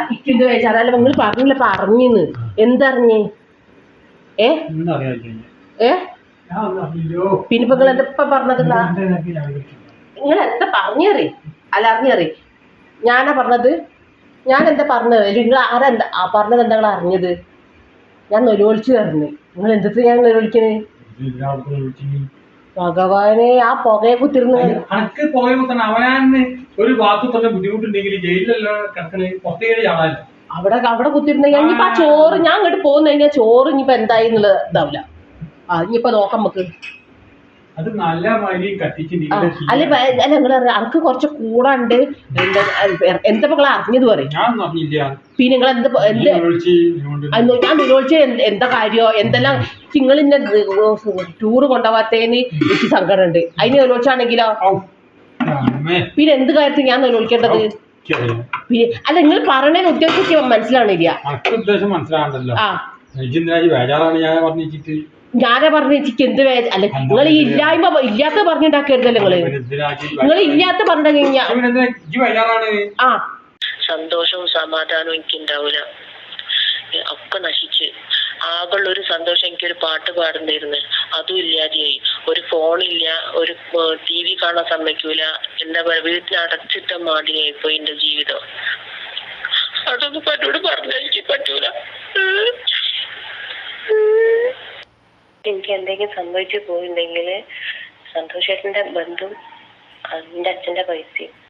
ഇക്കിന്റെ വേച്ചാറല്ല നിങ്ങൾ പറഞ്ഞില്ല പറഞ്ഞിന്ന് എന്തറിഞ്ഞേ പിന്നെ നിങ്ങൾ എന്താ പറഞ്ഞത് നിങ്ങൾ എന്താ പറഞ്ഞറി അല്ല അറിഞ്ഞറി ഞാനാ പറഞ്ഞത് ഞാൻ എന്താ പറഞ്ഞത് നിങ്ങൾ ആരെന്താ പറഞ്ഞത് എന്താ നിങ്ങൾ അറിഞ്ഞത് ഞാൻ നൊലോളിച്ചു തരുന്നു നിങ്ങൾ എന്തൊക്കെ ഞാൻ നൊലോളിക്കണേ ഭഗവാനെ ആ പുകയെ കുത്തിരുന്ന് അവിടെ കുത്തിരുന്നെങ്കിൽ ഇനിയിപ്പോ ആ ചോറ് ഞാൻ അങ്ങോട്ട് പോകുന്ന കഴിഞ്ഞാൽ ചോറ് ഇനിയിപ്പോ എന്തായി എന്നുള്ളത് ഇതാവില്ല ഇനിയിപ്പോ നോക്കാം നമുക്ക് അല്ല നിങ്ങള് അനക്ക് കുറച്ച് കൂടാണ്ട് എന്താ നിങ്ങൾ അറിഞ്ഞത് പറയും പിന്നെ നിങ്ങൾ ഞാൻ നിരോധിച്ച എന്താ കാര്യോ എന്തെല്ലാം നിങ്ങൾ ഇന്നെ ടൂറ് കൊണ്ടുപോകാത്തതിന് എനിക്ക് സങ്കടം ഉണ്ട് അതിന് നിരോധിച്ചാണെങ്കിലോ പിന്നെ എന്ത് കാര്യത്തിൽ ഞാൻ നിരോധിക്കേണ്ടത് പിന്നെ അല്ല നിങ്ങൾ പറയണതിന് ഉദ്ദേശിച്ച് മനസ്സിലാവണില്ല ഞാനാ പറഞ്ഞ എനിക്ക് എന്ത് അല്ല നിങ്ങൾ ഈ ഇല്ലാത്ത പറഞ്ഞിണ്ടാക്കരുതല്ലോ നിങ്ങൾ ഇല്ലാത്ത പറഞ്ഞു കഴിഞ്ഞാ സന്തോഷവും സമാധാനവും എനിക്ക് ഉണ്ടാവില്ല ഒക്കെ നശിച്ച് ആകെയുള്ള ഒരു സന്തോഷം എനിക്കൊരു പാട്ട് പാടുന്നായിരുന്നു അതും ഇല്ലാതെയായി ഒരു ഫോണില്ല ഒരു TV കാണാൻ സമ്മതിക്കൂല എന്താ പറയുക വീട്ടിൽ അടച്ചിട്ട മാതിരിയായി പോയി എന്റെ ജീവിതം അതൊന്നും പറ്റോട് പറഞ്ഞാൽ എനിക്ക് പറ്റൂല എനിക്ക് എന്തെങ്കിലും സംഭവിച്ചു പോയിട്ടുണ്ടെങ്കിൽ സന്തോഷേട്ടന്റെ ബന്ധുവും എന്റെ അച്ഛന്റെ പൈസയും